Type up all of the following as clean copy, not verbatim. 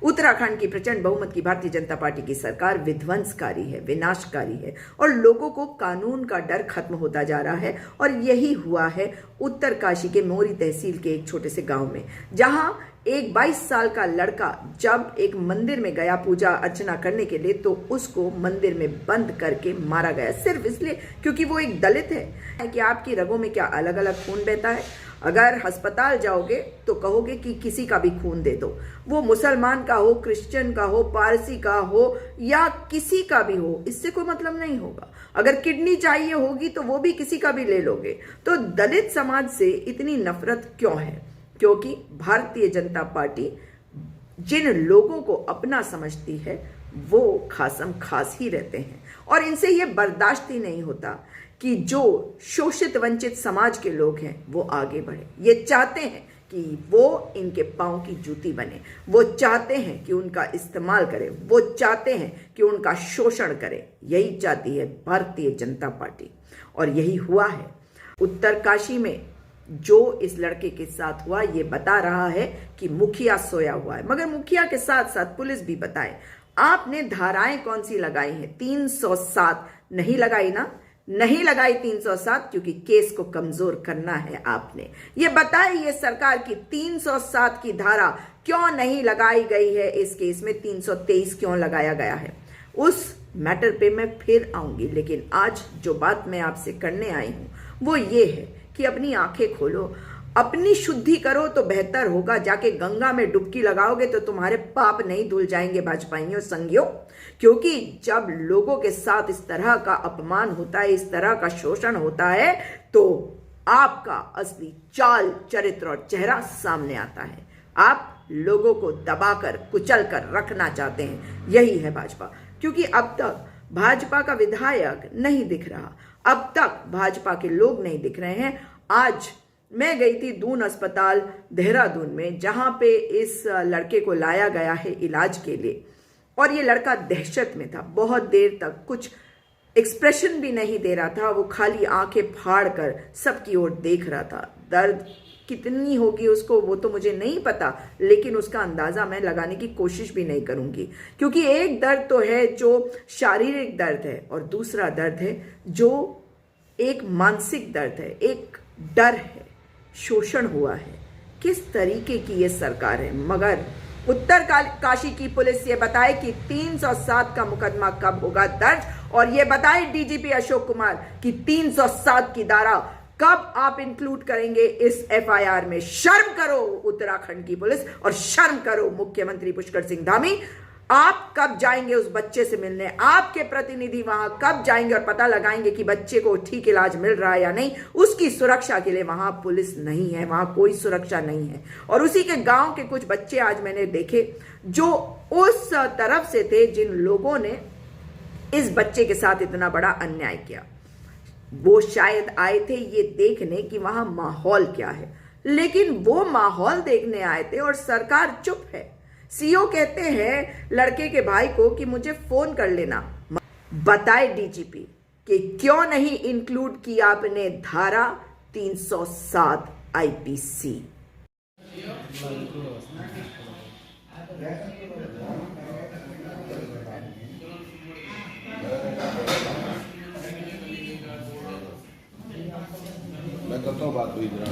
उत्तराखंड की प्रचंड बहुमत की भारतीय जनता पार्टी की सरकार विध्वंसकारी है, विनाशकारी है और लोगों को कानून का डर खत्म होता जा रहा है। और यही हुआ है उत्तरकाशी के मोरी तहसील के एक छोटे से गांव में, जहां एक 22 साल का लड़का जब एक मंदिर में गया पूजा अर्चना करने के लिए, तो उसको मंदिर में बंद करके मारा गया, सिर्फ इसलिए क्योंकि वो एक दलित है। कि आपकी रगों में क्या अलग अलग खून बहता है? अगर अस्पताल जाओगे तो कहोगे कि किसी का भी खून दे दो, वो मुसलमान का हो, क्रिश्चियन का हो, पारसी का हो या किसी का भी हो, इससे कोई मतलब नहीं होगा। अगर किडनी चाहिए होगी तो वो भी किसी का भी ले लोगे। तो दलित समाज से इतनी नफरत क्यों है? क्योंकि भारतीय जनता पार्टी जिन लोगों को अपना समझती है वो खासम खास ही रहते हैं और इनसे ये बर्दाश्त ही नहीं होता कि जो शोषित वंचित समाज के लोग हैं वो आगे बढ़े। ये चाहते हैं कि वो इनके पांव की जूती बने, वो चाहते हैं कि उनका इस्तेमाल करें, वो चाहते हैं कि उनका शोषण करें। यही चाहती है भारतीय जनता पार्टी और यही हुआ है। उत्तरकाशी में जो इस लड़के के साथ हुआ ये बता रहा है कि मुखिया सोया हुआ है, मगर मुखिया के साथ साथ पुलिस भी बताए। आपने धाराएं कौन सी लगाई हैं? 307 नहीं लगाई ना? नहीं लगाई 307 क्योंकि केस को कमजोर करना है आपने। ये बताए ये सरकार की 307 की धारा क्यों नहीं लगाई गई है इस केस में, 323 क्यों लगाया गया है? उस मैटर पे मैं फिर आऊंगी, लेकिन आज जो बात मैं आपसे करने आई हूं वो ये है कि अपनी आंखें खोलो, अपनी शुद्धि करो तो बेहतर होगा। जाके गंगा में डुबकी लगाओगे तो तुम्हारे पाप नहीं धुल जाएंगे भाजपाइयों संगियों। क्योंकि जब लोगों के साथ इस तरह का अपमान होता है, इस तरह का शोषण होता है, तो आपका असली चाल, चरित्र और चेहरा सामने आता है। आप लोगों को दबाकर कुचल कर रखना चाहते हैं, यही है भाजपा। क्योंकि अब तक भाजपा का विधायक नहीं दिख रहा, अब तक भाजपा के लोग नहीं दिख रहे हैं। आज मैं गई थी दून अस्पताल देहरादून में, जहां पे इस लड़के को लाया गया है इलाज के लिए, और ये लड़का दहशत में था। बहुत देर तक कुछ एक्सप्रेशन भी नहीं दे रहा था, वो खाली आंखें फाड़ कर सबकी ओर देख रहा था। दर्द कितनी होगी उसको वो तो मुझे नहीं पता, लेकिन उसका अंदाजा मैं लगाने की कोशिश भी नहीं करूंगी। क्योंकि एक दर्द तो है जो शारीरिक दर्द है और दूसरा दर्द है जो एक मानसिक दर्द है, एक डर है, शोषण हुआ है। किस तरीके की ये सरकार है? मगर उत्तरकाशी की पुलिस ये बताए कि 307 का मुकदमा कब होगा दर्ज, और ये बताए डीजीपी अशोक कुमार कि 307 की धारा कब आप इंक्लूड करेंगे इस एफआईआर में। शर्म करो उत्तराखंड की पुलिस और शर्म करो मुख्यमंत्री पुष्कर सिंह धामी। आप कब जाएंगे उस बच्चे से मिलने? आपके प्रतिनिधि वहां कब जाएंगे और पता लगाएंगे कि बच्चे को ठीक इलाज मिल रहा है या नहीं? उसकी सुरक्षा के लिए वहां पुलिस नहीं है, वहां कोई सुरक्षा नहीं है। और उसी के गांव के कुछ बच्चे आज मैंने देखे जो उस तरफ से थे जिन लोगों ने इस बच्चे के साथ इतना बड़ा अन्याय किया। वो शायद आए थे ये देखने कि वहां माहौल क्या है, लेकिन वो माहौल देखने आए थे और सरकार चुप है। सीओ कहते हैं लड़के के भाई को कि मुझे फोन कर लेना। बताए डीजीपी कि क्यों नहीं इंक्लूड किया आपने धारा 307 आईपीसी। मैं करता हूँ बात हुई जरा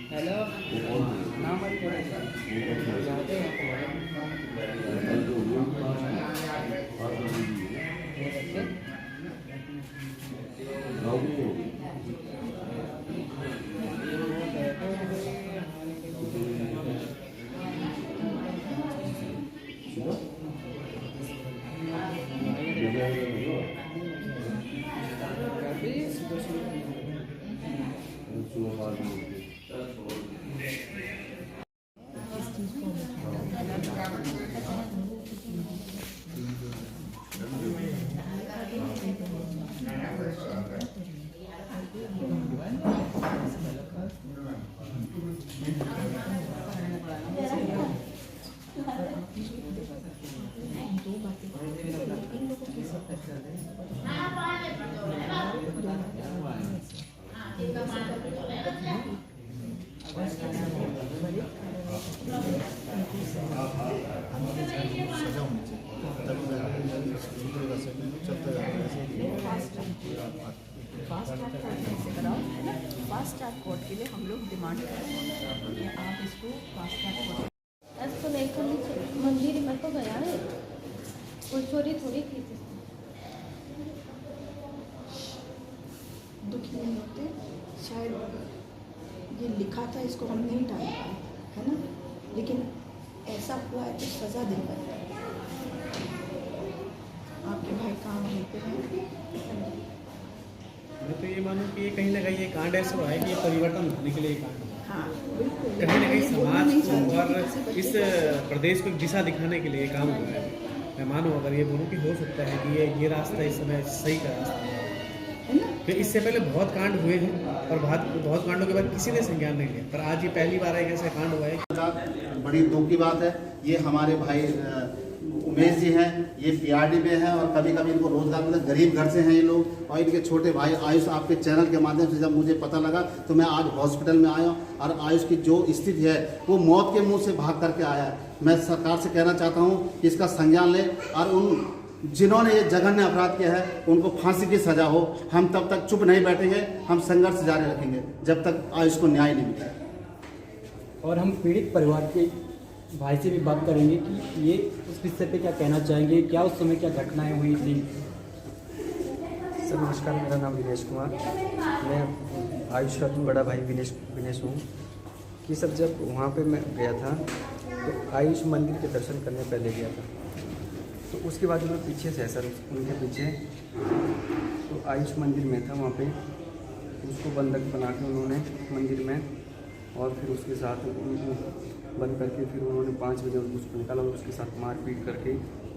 हेलो नाम फास्ट ट्रैक कोर्ट कैसे कराओ है ना। फास्ट ट्रैक कोर्ट के लिए हम लोग डिमांड कर रहे हैं कि आप इसको फास्ट ट्रैक कोर्ट। आज तो नहीं खुली मंदिर में तो गया है, कोई चोरी थोड़ी की थी। दुखी नहीं होते, शायद ये लिखा था इसको हम नहीं डाल पाए है ना, लेकिन ऐसा हुआ है तो सज़ा दे पाए। आपके भाई कहाँ वहीं पे हैं। मैं तो ये मानूँ कि ये कहीं ना कहीं ये कांड ऐसा हुआ है कि ये परिवर्तन होने के लिए ये कांड हुआ। हाँ बिल्कुल, कहीं ना कहीं ये बोलना नहीं समाज को चाहती और कि किसी इस बच्चे को- प्रदेश को एक दिशा दिखाने के लिए ये काम हुआ है। मैं मानूँ अगर ये बोलूँ कि हो सकता है कि ये रास्ता इस समय सही का रास्ता है। है ना। फिर इससे पहले बहुत कांड हुए हैं और बहुत कांडों के बाद किसी ने संज्ञान नहीं लिया, पर आज ये पहली बार एक ऐसा कांड हुआ है। बड़ी दुख की बात है। ये हमारे भाई उमेश जी हैं, ये पीआरडी में हैं और कभी कभी इनको रोजगार मिलता है। गरीब घर से हैं ये लोग और इनके छोटे भाई आयुष, आपके चैनल के माध्यम से जब मुझे पता लगा तो मैं आज हॉस्पिटल में आया और आयुष की जो स्थिति है वो मौत के मुंह से भाग करके आया है। मैं सरकार से कहना चाहता हूँ कि इसका संज्ञान ले और उन जिन्होंने ये जघन्य अपराध किया है उनको फांसी की सजा हो। हम तब तक चुप नहीं बैठेंगे, हम संघर्ष जारी रखेंगे जब तक आयुष को न्याय नहीं मिले। और हम पीड़ित परिवार के भाई से भी बात करेंगे कि ये उस विषय पे क्या कहना चाहेंगे, क्या उस समय क्या घटनाएं हुई थी। सर नमस्कार, मेरा नाम विनेश कुमार, मैं आयुष का बड़ा भाई विनेश हूँ। कि सर जब वहाँ पे मैं गया था तो आयुष मंदिर के दर्शन करने पहले गया था, तो उसके बाद मैं पीछे से है सर उनके पीछे, तो आयुष मंदिर में था वहाँ पे, उसको बंधक बना के उन्होंने मंदिर में और फिर उसके साथ बंद करके फिर उन्होंने 5 बजे उसको निकाला और उसके साथ मारपीट करके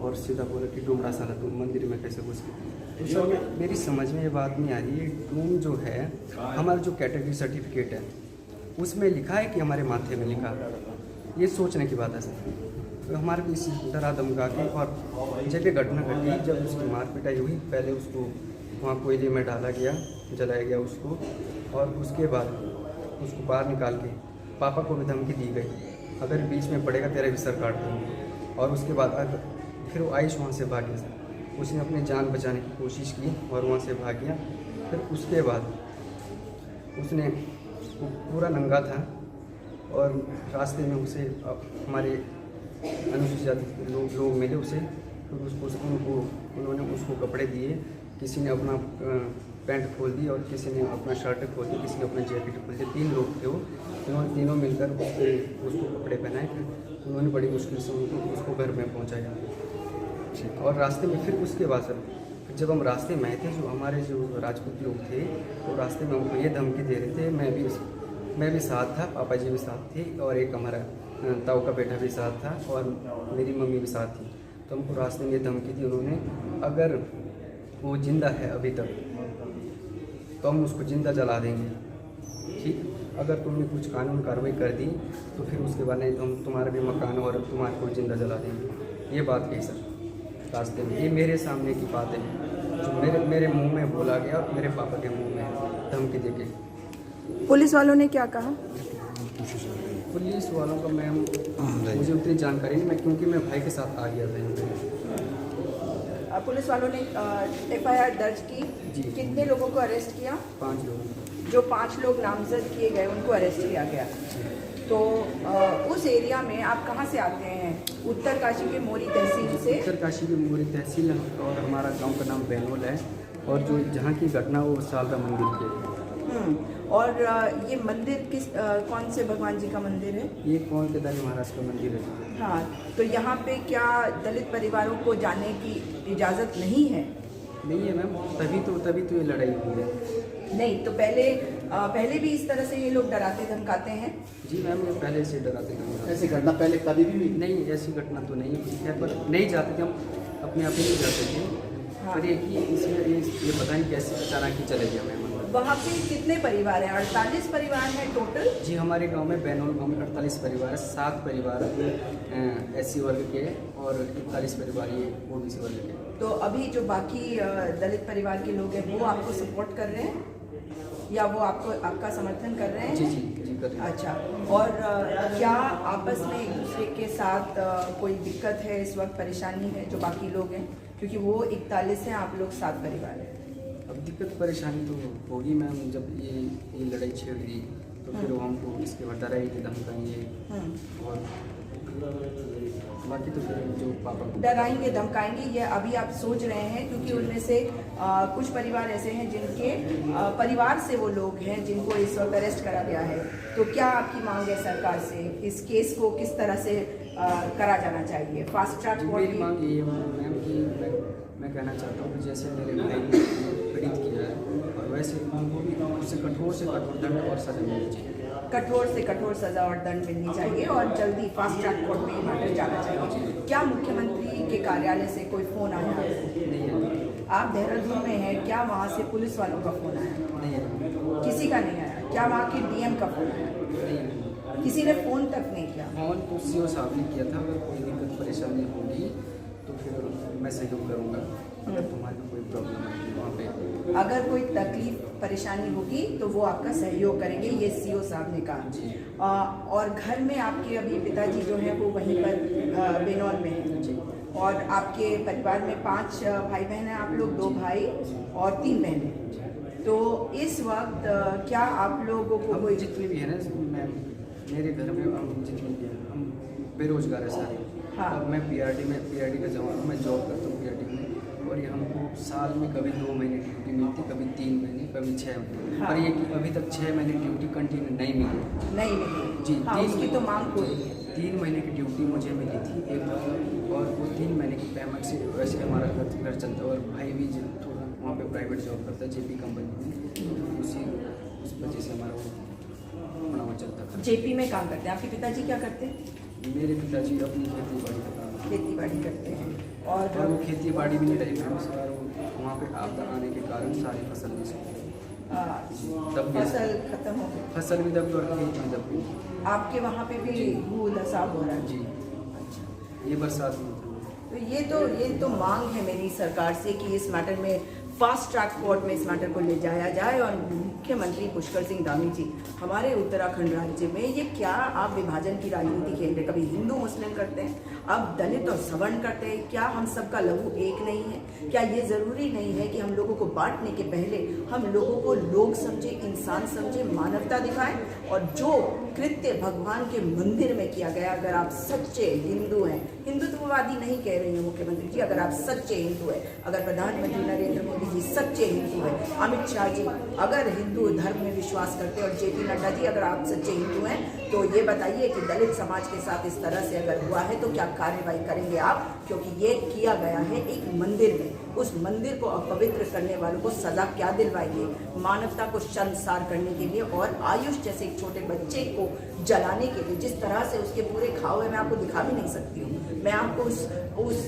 और सीधा बोला कि डूमड़ा साला तुम मंदिर में कैसे घुस गए। तो सर मेरी समझ में ये बात नहीं आ रही है, डूम जो है हमारा जो कैटेगरी सर्टिफिकेट है उसमें लिखा है कि हमारे माथे में लिखा है, ये सोचने की बात है सर। तो हमारे को इसी डरा धमका के और जब ये घटना घटी, जब उसकी मार पिटाई हुई, पहले उसको वहाँ कोयले में डाला गया, जलाया गया उसको, और उसके बाद उसको बाहर निकाल के पापा को भी धमकी दी गई, अगर बीच में पड़ेगा तेरा भी सर काट दूँगी। और उसके बाद फिर वो आयुष वहाँ से भाग गया सर, उसने अपनी जान बचाने की कोशिश की और वहाँ से भाग गया। फिर उसके बाद उसने पूरा नंगा था और रास्ते में उसे हमारे अनुसूचित जाति के लोग मिले उसे, फिर उन्होंने उसको कपड़े दिए, किसी ने अपना पैंट खोल दी और किसी ने अपना शर्ट खोल दी, किसी ने अपना जैकेट खोल दिया। 3 लोग थे वो, उन्होंने तीनों मिलकर उसको कपड़े पहनाए, फिर उन्होंने बड़ी मुश्किल से उसको घर में पहुंचाया। और रास्ते में फिर उसके बाद सर जब हम रास्ते में आए थे, जो हमारे जो राजपूत लोग थे वो रास्ते में हमको ये धमकी दे रहे थे, मैं भी साथ था, पापा जी भी साथ थे और एक हमारा ताऊ का बेटा भी साथ था और मेरी मम्मी भी साथ थी। तो हमको रास्ते में ये धमकी दी उन्होंने, अगर वो जिंदा है अभी तक तो हम उसको जिंदा जला देंगे, ठीक, अगर तुमने कुछ कानून कार्रवाई कर दी तो फिर उसके बाद नहीं तो हम तुम्हारा भी मकान और तुम्हारे को जिंदा जला देंगे। ये बात कही सर रास्ते में, ये मेरे सामने की बात है जो मेरे मुंह में बोला गया और मेरे पापा के मुंह में धमकी दे के। पुलिस वालों ने क्या कहा? पुलिस वालों का मैम मुझे उतनी जानकारी नहीं, मैं क्योंकि मैं भाई के साथ आ गया था यहाँ पे। पुलिस वालों ने FIR दर्ज की। जी। कितने लोगों को अरेस्ट किया? 5 लोग। जो 5 लोग नामजद किए गए उनको अरेस्ट किया गया। तो उस एरिया में आप कहाँ से आते हैं? उत्तरकाशी के मोरी तहसील से? उत्तरकाशी की मोरी तहसील और हमारा गांव का नाम बैनोल है और जो जहाँ की घटना वो सालरा मंदिर के। और ये मंदिर किस कौन से भगवान जी का मंदिर है? ये कौन केदारी महाराज का मंदिर है। हाँ, तो यहाँ पे क्या दलित परिवारों को जाने की इजाज़त नहीं है? नहीं है मैम, तभी तो ये लड़ाई हुई है। नहीं तो पहले भी इस तरह से ये लोग डराते धमकाते हैं? जी मैम, ये पहले से डराते थे। ऐसी घटना पहले कभी भी हुई? नहीं, ऐसी घटना तो नहीं हुई है, पर नहीं जाते थे हम, अपने आप ही नहीं जाते थे। हाँ। पर ये कि इसमें ये पता नहीं कैसे अचानक ही चले गया मैं मंदिर। वहाँ पे कितने परिवार हैं? 48 परिवार हैं टोटल? जी, हमारे गांव में बैनोल गांव में 48 परिवार है, 7 परिवार SC वर्ग के और 41 परिवार ये OBC वर्ग के। तो अभी जो बाकी दलित परिवार के लोग हैं वो आपको सपोर्ट कर रहे हैं या वो आपका समर्थन कर रहे हैं? जी जी जी कर रहे हैं। अच्छा, और क्या आपस में एक दूसरे के साथ कोई दिक्कत है इस वक्त, परेशानी है जो बाकी लोग हैं? क्योंकि वो 41 हैं, आप लोग 7 परिवार हैं। अब दिक्कत परेशानी तो होगी मैम, जब ये लड़ाई छेड़ दी तो फिर वो हमको इसके बाद डराएंगे, धमकाएंगे और बाकी तो फिर जो पापा को डराएंगे धमकाएंगे ये अभी आप सोच रहे हैं, क्योंकि उनमें से कुछ परिवार ऐसे हैं जिनके परिवार से वो लोग हैं जिनको इस वक्त अरेस्ट करा गया है। तो क्या आपकी मांग है सरकार से? इस केस को किस तरह से करा जाना चाहिए? Fast track court? मेरी मांग ये है मैम कि मैं कहना चाहता हूँ कि जैसे मेरे भाई ने पीड़ित किया है और वैसे उनको भी उससे कठोर दंड और सजा मिलनी चाहिए। कठोर से कठोर सजा और दंड मिलनी चाहिए और जल्दी फास्ट ट्रैक कोर्ट में मैटर जाना चाहिए। क्या मुख्यमंत्री के कार्यालय से कोई फोन आया? नहीं है। आप देहरादून में हैं, क्या वहाँ से पुलिस वालों का फोन आया? नहीं है। किसी का नहीं आया? क्या वहाँ के DM का फोन आया? नहीं है। किसी ने फोन तक नहीं किया? फोन तो CO साहब ने किया था, अगर कोई दिक्कत परेशानी होगी तो फिर मैं सहयोग करूँगा। अगर तुम्हारी कोई प्रॉब्लम है वहाँ पे, अगर कोई तकलीफ परेशानी होगी तो वो आपका सहयोग करेंगे, ये CO साहब ने कहा। और घर में आपके अभी पिताजी जो हैं वो वहीं पर बेनौल में हैं और आपके परिवार में 5 भाई बहन हैं आप लोग, 2 भाई और 3 बहनें। तो इस वक्त क्या आप लोगों को हम जितने भी हैं ना मेरे घर में, हम जितने भी हैं हम बेरोजगार है सारे। हाँ। अब मैं PRD का जवान हूँ, मैं जॉब करता हूँ PRD में और ये हमको साल में कभी 2 महीने ड्यूटी मिलती, कभी 3 महीने, कभी 6 महीने। हाँ। पर ये कि अभी तक 6 महीने ड्यूटी कंटिन्यू नहीं मिली। नहीं मिली? जी, हाँ, 3 उसकी तो मांग पूरी है। 3 महीने की ड्यूटी मुझे मिली थी एक बार और वो 3 महीने की पेमेंट से वैसे हमारा घर चलता है और भाई भी थोड़ा वहाँ पे प्राइवेट जॉब करता है JP कंपनी में, उस वजह से हमारा वो बनावा चलता था। JP में काम करते हैं। आपके पिताजी क्या करते हैं? मेरे पिताजी अपनी खेती बाड़ी का काम खेती बाड़ी करते हैं। और वो खेती बाड़ी भी नहीं रही मैम, सर वहाँ पे आपदा आने के कारण सारी फसल नहीं सूखी, दब गई। फसल खत्म हो गई? फसल भी दब गई और खेत भी दब गई। आपके वहाँ पे भी भू धसा हो रहा है? जी, अच्छा, ये बरसात में तो ये तो मांग है मेरी सरकार से कि इस मैटर में फास्ट ट्रैक कोर्ट में इस मैटर को ले जाया जाए। और मुख्यमंत्री पुष्कर सिंह धामी जी, हमारे उत्तराखंड राज्य में ये क्या आप विभाजन की राजनीति खेल रहे? कभी हिंदू मुस्लिम करते हैं, अब दलित और सवर्ण करते हैं। क्या हम सबका लहू एक नहीं है? क्या ये ज़रूरी नहीं है कि हम लोगों को बांटने के पहले हम लोगों को लोग समझे, इंसान समझे, मानवता दिखाएं? और जो कृत्य भगवान के मंदिर में किया गया, अगर आप सच्चे हिंदू हैं, हिंदुत्ववादी नहीं कह रही हूँ मुख्यमंत्री जी, अगर आप सच्चे हिंदू हैं, अगर प्रधानमंत्री नरेंद्र मोदी जी सच्चे हिंदू हैं, अमित शाह जी अगर हिंदू धर्म में विश्वास करते हैं और JP नड्डा जी अगर आप सच्चे हिंदू हैं, तो ये बताइए कि दलित समाज के साथ इस तरह से अगर हुआ है तो क्या कार्रवाई करेंगे आप? क्योंकि ये किया गया है एक मंदिर में, उस मंदिर को अपवित्र करने वालों को सजा क्या दिलवाएंगे? मानवता को शर्मसार करने के लिए और आयुष जैसे एक छोटे बच्चे को जलाने के लिए, जिस तरह से उसके पूरे घाव है, मैं आपको दिखा भी नहीं सकती हूँ। मैं आपको उस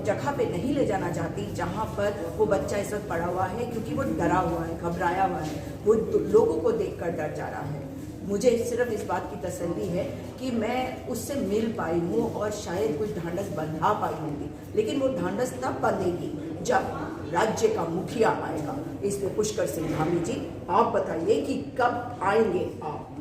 जगह पे नहीं ले जाना चाहती जहाँ पर वो बच्चा इस वक्त पड़ा हुआ है, क्योंकि वो डरा हुआ है, घबराया हुआ है, वो लोगों को देखकर डर जा रहा है। मुझे सिर्फ इस बात की तसल्ली है कि मैं उससे मिल पाई हूँ और शायद कुछ ढांढस बंधा पाई होंगी, लेकिन वो ढांढस तब बंधेगी जब राज्य का मुखिया आएगा। इसलिए पुष्कर सिंह धामी जी, आप बताइए कि कब आएंगे आप?